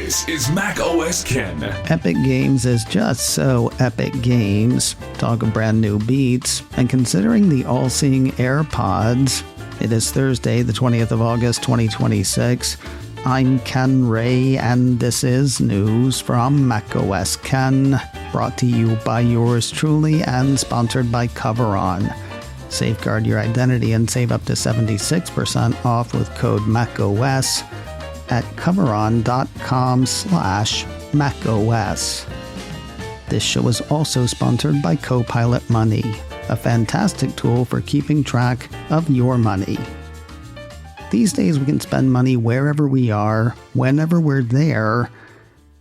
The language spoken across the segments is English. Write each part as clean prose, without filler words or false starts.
This is macOS Ken. Epic Games is just so Epic Games. Talk of brand new beats. And considering the all-seeing AirPods, it is Thursday, the 20th of August, 2026. I'm Ken Ray, and this is news from macOS Ken, brought to you by yours truly and sponsored by Coveron. Safeguard your identity and save up to 76% off with code macOS at coveron.com/macOS. This show is also sponsored by Copilot Money, a fantastic tool for keeping track of your money. These days we can spend money wherever we are, whenever we're there,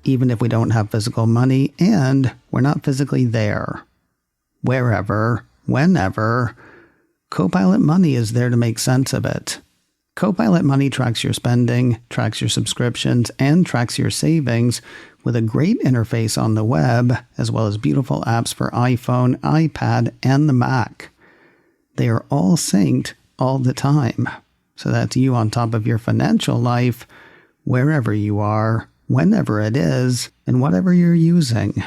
even if we don't have physical money and we're not physically there. Wherever, whenever, Copilot Money is there to make sense of it. Copilot Money tracks your spending, tracks your subscriptions, and tracks your savings with a great interface on the web, as well as beautiful apps for iPhone, iPad, and the Mac. They are all synced all the time. So that's you on top of your financial life, wherever you are, whenever it is, and whatever you're using.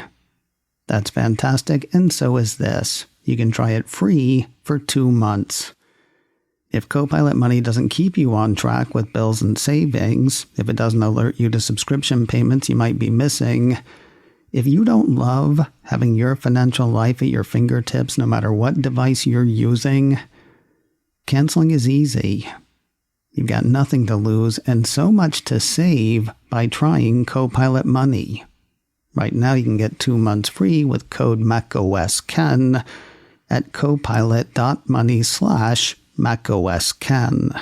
That's fantastic, and so is this. You can try it free for 2 months. If Copilot Money doesn't keep you on track with bills and savings, if it doesn't alert you to subscription payments you might be missing, if you don't love having your financial life at your fingertips no matter what device you're using, canceling is easy. You've got nothing to lose and so much to save by trying Copilot Money. Right now you can get 2 months free with code macOSKEN at copilot.money/macOSKEN.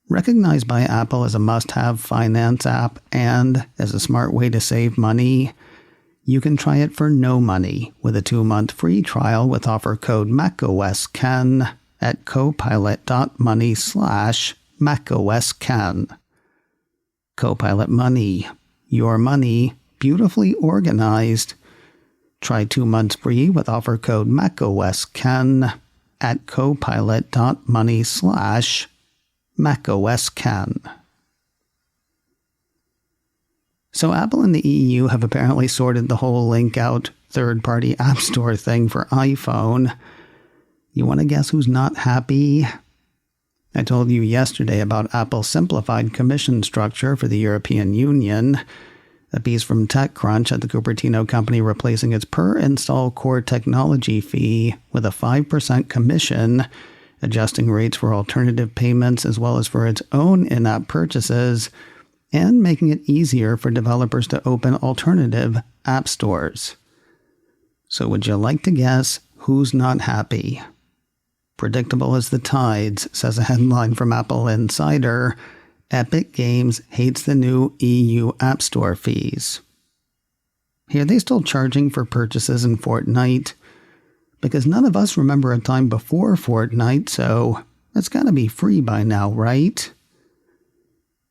Recognized by Apple as a must-have finance app and as a smart way to save money, you can try it for no money with a 2-month free trial with offer code macOSKEN at copilot.money/macOSKEN. Copilot Money. Your money, beautifully organized. Try 2 months free with offer code macOSKEN at copilot.money/macOSKEN. So Apple and the EU have apparently sorted the whole link-out third-party App Store thing for iPhone. You want to guess who's not happy? I told you yesterday about Apple's simplified commission structure for the European Union. A piece from TechCrunch at the Cupertino company replacing its per-install core technology fee with a 5% commission, adjusting rates for alternative payments as well as for its own in-app purchases, and making it easier for developers to open alternative app stores. So would you like to guess who's not happy? Predictable as the tides, says a headline from AppleInsider. Epic Games hates the new EU App Store fees. Here, are they still charging for purchases in Fortnite? Because none of us remember a time before Fortnite, so it's gotta be free by now, right?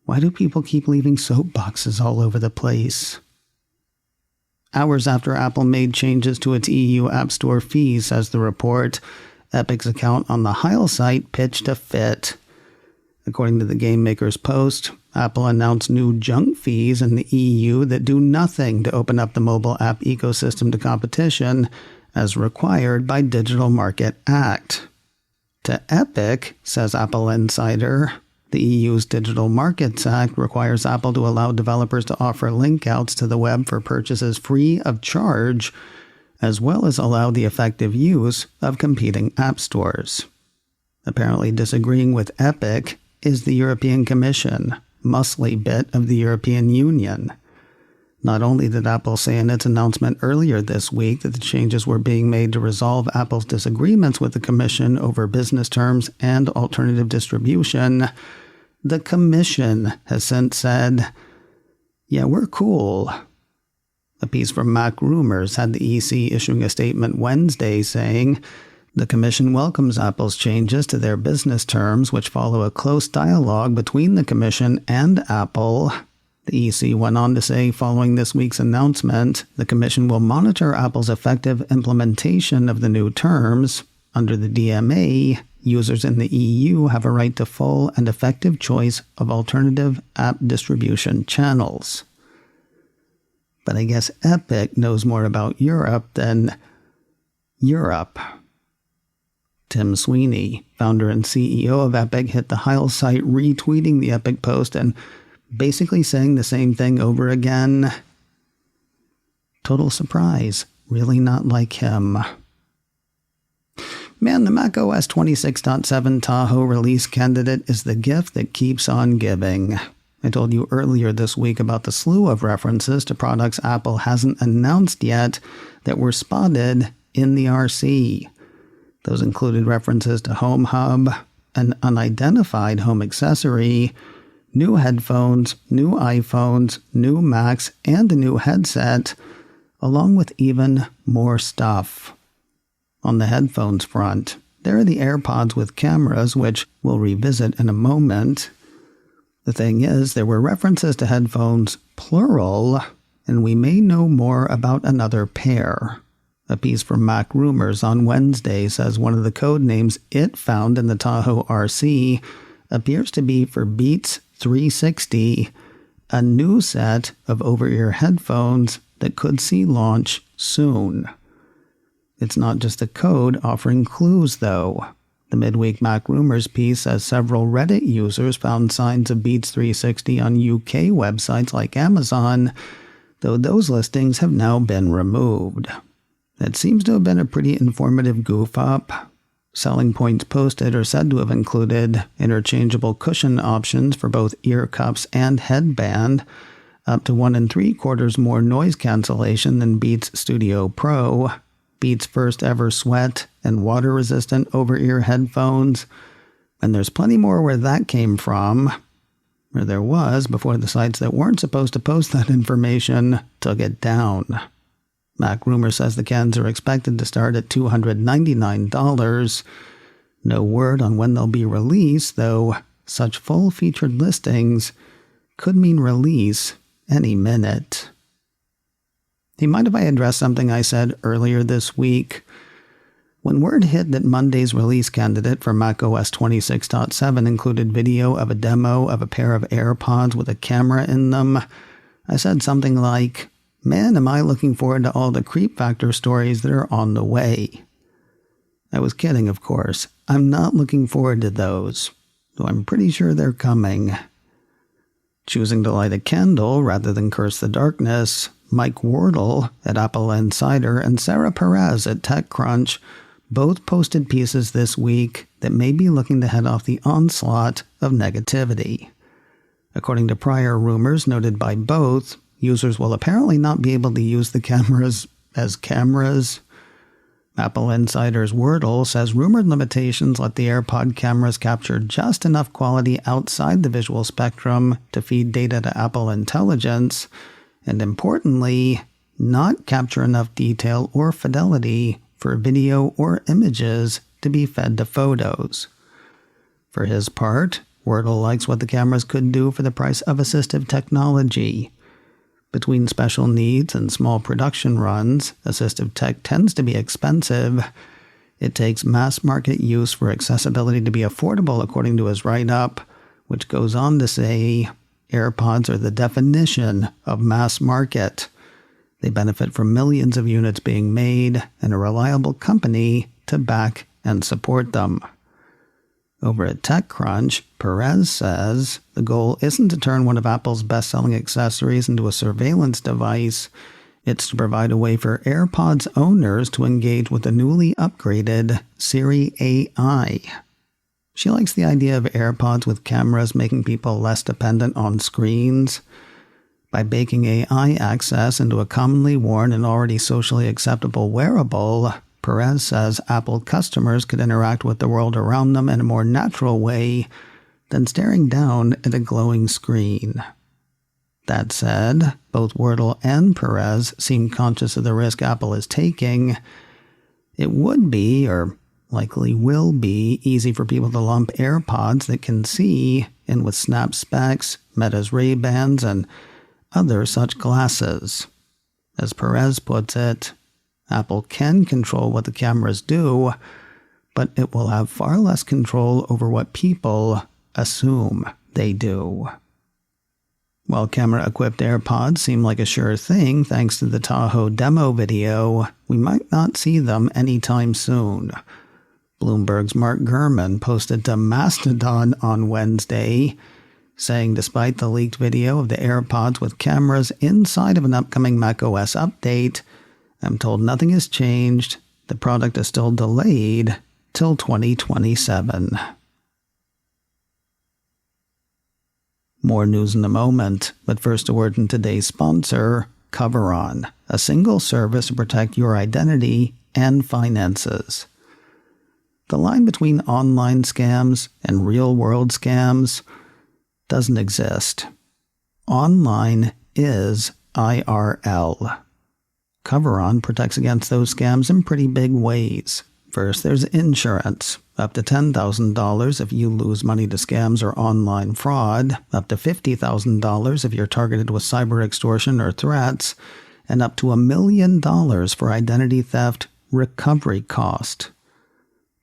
Why do people keep leaving soapboxes all over the place? Hours after Apple made changes to its EU App Store fees, says the report, Epic's account on the Heil site pitched a fit. According to the Game Maker's post, Apple announced new junk fees in the EU that do nothing to open up the mobile app ecosystem to competition, as required by Digital Market Act. To Epic, says AppleInsider, the EU's Digital Markets Act requires Apple to allow developers to offer link-outs to the web for purchases free of charge, as well as allow the effective use of competing app stores. Apparently disagreeing with Epic is the European Commission, muscly bit of the European Union. Not only did Apple say in its announcement earlier this week that the changes were being made to resolve Apple's disagreements with the Commission over business terms and alternative distribution, the Commission has since said, "Yeah, we're cool." A piece from Mac Rumors had the EC issuing a statement Wednesday saying, "The Commission welcomes Apple's changes to their business terms, which follow a close dialogue between the Commission and Apple." The EC went on to say, following this week's announcement, the Commission will monitor Apple's effective implementation of the new terms. Under the DMA, users in the EU have a right to full and effective choice of alternative app distribution channels. But I guess Epic knows more about Europe than Europe. Tim Sweeney, founder and CEO of Epic, hit the Heil site retweeting the Epic post and basically saying the same thing over again. Total surprise. Really not like him. Man, the macOS 26.7 Tahoe release candidate is the gift that keeps on giving. I told you earlier this week about the slew of references to products Apple hasn't announced yet that were spotted in the RC. Those included references to Home Hub, an unidentified home accessory, new headphones, new iPhones, new Macs, and a new headset, along with even more stuff. On the headphones front, there are the AirPods with cameras, which we'll revisit in a moment. The thing is, there were references to headphones, plural, and we may know more about another pair. A piece from Mac Rumors on Wednesday says one of the code names it found in the Tahoe RC appears to be for Beats 360, a new set of over-ear headphones that could see launch soon. It's not just the code offering clues, though. The midweek Mac Rumors piece says several Reddit users found signs of Beats 360 on UK websites like Amazon, though those listings have now been removed. It seems to have been a pretty informative goof-up. Selling points posted are said to have included interchangeable cushion options for both ear cups and headband, up to 1 3/4 more noise cancellation than Beats Studio Pro, Beats' first ever sweat and water-resistant over-ear headphones, and there's plenty more where that came from, or there was before the sites that weren't supposed to post that information took it down. Mac Rumor says the cans are expected to start at $299. No word on when they'll be released, though such full-featured listings could mean release any minute. Do you mind if I address something I said earlier this week? When word hit that Monday's release candidate for macOS 26.7 included video of a demo of a pair of AirPods with a camera in them, I said something like, "Man, am I looking forward to all the creep factor stories that are on the way." I was kidding, of course. I'm not looking forward to those, though I'm pretty sure they're coming. Choosing to light a candle rather than curse the darkness, Mike Wardle at AppleInsider and Sarah Perez at TechCrunch both posted pieces this week that may be looking to head off the onslaught of negativity. According to prior rumors noted by both, users will apparently not be able to use the cameras as cameras. AppleInsider's Wordle says rumored limitations let the AirPod cameras capture just enough quality outside the visual spectrum to feed data to Apple Intelligence, and importantly, not capture enough detail or fidelity for video or images to be fed to photos. For his part, Wordle likes what the cameras could do for the price of assistive technology. Between special needs and small production runs, assistive tech tends to be expensive. It takes mass market use for accessibility to be affordable, according to his write-up, which goes on to say, AirPods are the definition of mass market. They benefit from millions of units being made and a reliable company to back and support them. Over at TechCrunch, Perez says the goal isn't to turn one of Apple's best-selling accessories into a surveillance device. It's to provide a way for AirPods owners to engage with the newly upgraded Siri AI. She likes the idea of AirPods with cameras making people less dependent on screens. By baking AI access into a commonly worn and already socially acceptable wearable, Perez says Apple customers could interact with the world around them in a more natural way than staring down at a glowing screen. That said, both Wordle and Perez seem conscious of the risk Apple is taking. It would be, or likely will be, easy for people to lump AirPods that can see in with Snap Specs, Meta's Ray-Bans, and other such glasses. As Perez puts it, Apple can control what the cameras do, but it will have far less control over what people assume they do. While camera-equipped AirPods seem like a sure thing thanks to the Tahoe demo video, we might not see them anytime soon. Bloomberg's Mark Gurman posted to Mastodon on Wednesday, saying despite the leaked video of the AirPods with cameras inside of an upcoming macOS update, I'm told nothing has changed. The product is still delayed till 2027. More news in a moment, but first a word from today's sponsor, CoverOn, a single service to protect your identity and finances. The line between online scams and real-world scams doesn't exist. Online is IRL. CoverOn protects against those scams in pretty big ways. First, there's insurance. Up to $10,000 if you lose money to scams or online fraud, up to $50,000 if you're targeted with cyber extortion or threats, and up to $1 million for identity theft recovery cost.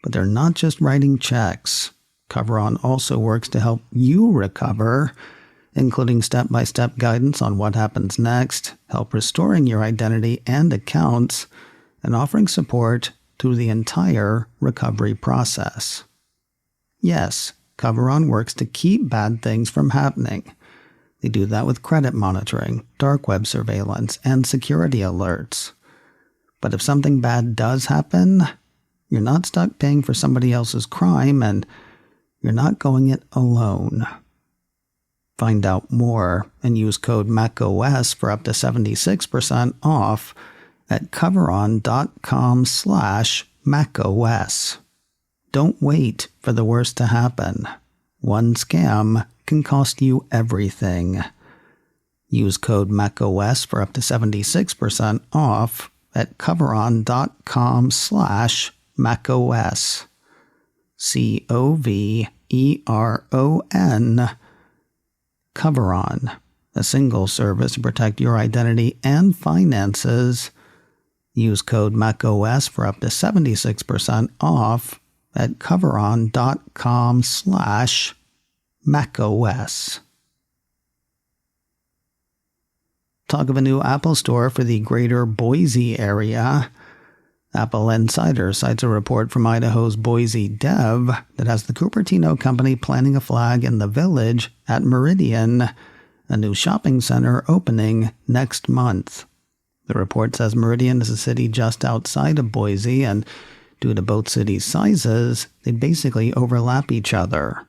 But they're not just writing checks. CoverOn also works to help you recover, including step-by-step guidance on what happens next, help restoring your identity and accounts, and offering support through the entire recovery process. Yes, CoverOn works to keep bad things from happening. They do that with credit monitoring, dark web surveillance, and security alerts. But if something bad does happen, you're not stuck paying for somebody else's crime, and you're not going it alone. Find out more and use code macOS for up to 76% off at coveron.com/macOS. Don't wait for the worst to happen. One scam can cost you everything. Use code macOS for up to 76% off at coveron.com/macOS. COVERON. CoverOn, a single service to protect your identity and finances. Use code macOS for up to 76% off at coveron.com/macOS. Talk of a new Apple store for the greater Boise area. AppleInsider cites a report from Idaho's Boise dev that has the Cupertino company planting a flag in the village at Meridian, a new shopping center opening next month. The report says Meridian is a city just outside of Boise, and due to both cities' sizes, they basically overlap each other.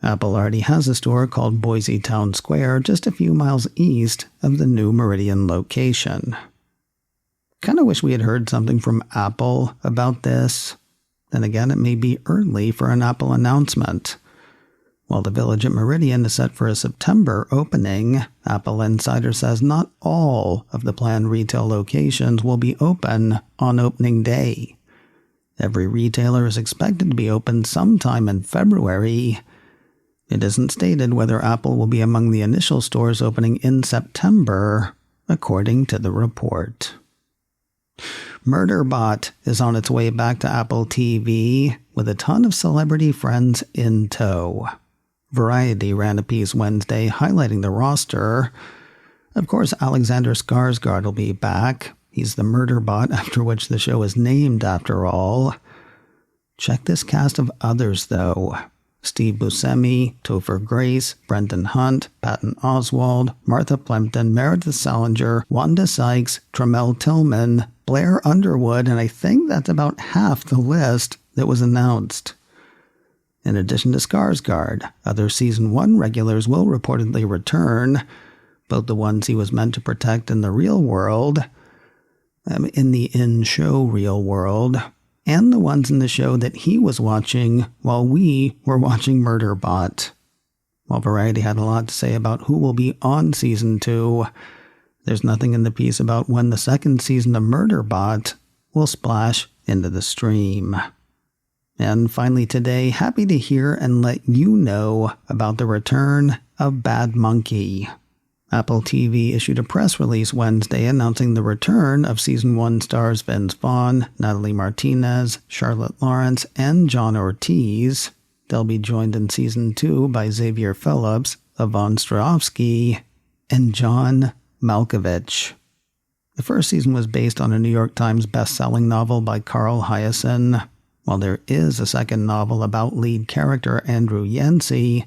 Apple already has a store called Boise Town Square just a few miles east of the new Meridian location. Kind of wish we had heard something from Apple about this. Then again, it may be early for an Apple announcement. While the village at Meridian is set for a September opening, AppleInsider says not all of the planned retail locations will be open on opening day. Every retailer is expected to be open sometime in February. It isn't stated whether Apple will be among the initial stores opening in September, according to the report. Murderbot is on its way back to Apple TV with a ton of celebrity friends in tow. Variety ran a piece Wednesday highlighting the roster. Of course, Alexander Skarsgård will be back. He's the Murderbot, after which the show is named after all. Check this cast of others, though. Steve Buscemi, Topher Grace, Brendan Hunt, Patton Oswalt, Martha Plimpton, Meredith Salinger, Wanda Sykes, Tramell Tillman, Blair Underwood, and I think that's about half the list that was announced. In addition to Skarsgård, other Season 1 regulars will reportedly return, both the ones he was meant to protect in the real world, in the in-show real world, and the ones in the show that he was watching while we were watching Murderbot. While Variety had a lot to say about who will be on Season 2, there's nothing in the piece about when the second season of Murderbot will splash into the stream. And finally today, happy to hear and let you know about the return of Bad Monkey. Apple TV issued a press release Wednesday announcing the return of Season 1 stars Vince Vaughn, Natalie Martinez, Charlotte Lawrence, and John Ortiz. They'll be joined in Season 2 by Xavier Phillips, Yvonne Strahovski, and John Malkovich. The first season was based on a New York Times best-selling novel by Carl Hiaasen. While there is a second novel about lead character Andrew Yancey,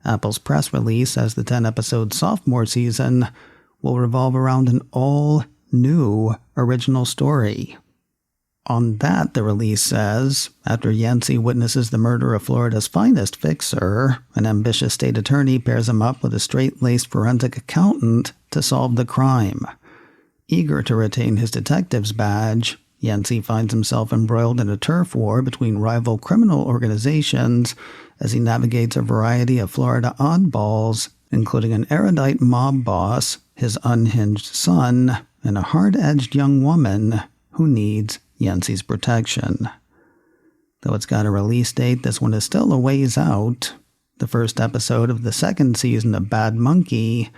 Apple's press release says the 10-episode sophomore season will revolve around an all-new original story. On that, the release says, after Yancey witnesses the murder of Florida's finest fixer, an ambitious state attorney pairs him up with a straight-laced forensic accountant to solve the crime. Eager to retain his detective's badge, Yancey finds himself embroiled in a turf war between rival criminal organizations as he navigates a variety of Florida oddballs, including an erudite mob boss, his unhinged son, and a hard-edged young woman who needs Yancey's protection. Though it's got a release date, this one is still a ways out. The first episode of the second season of Bad Monkey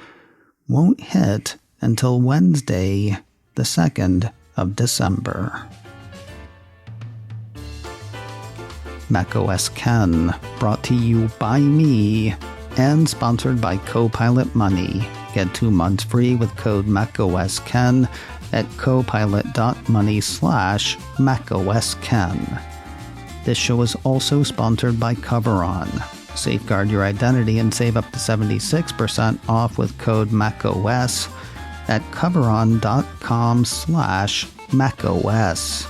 won't hit until Wednesday, the 2nd of December. macOS Ken, brought to you by me and sponsored by Copilot Money. Get 2 months free with code macOS Ken at copilot.money/macOSken. This show is also sponsored by Coveron. Safeguard your identity and save up to 76% off with code macOS at coveron.com/macOS.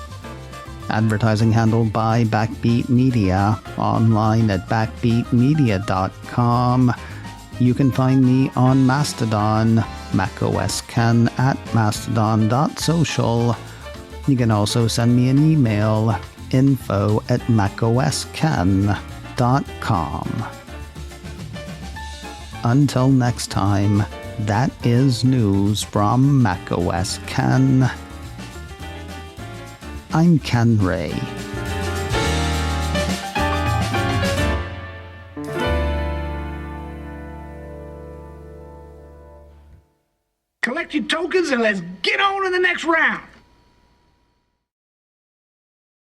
Advertising handled by Backbeat Media, online at backbeatmedia.com. You can find me on Mastodon, macOS Ken at mastodon.social. You can also send me an email, info@macosken.com. Until next time, that is news from macOS Ken. I'm Ken Ray. Collect your tokens and let's get on to the next round.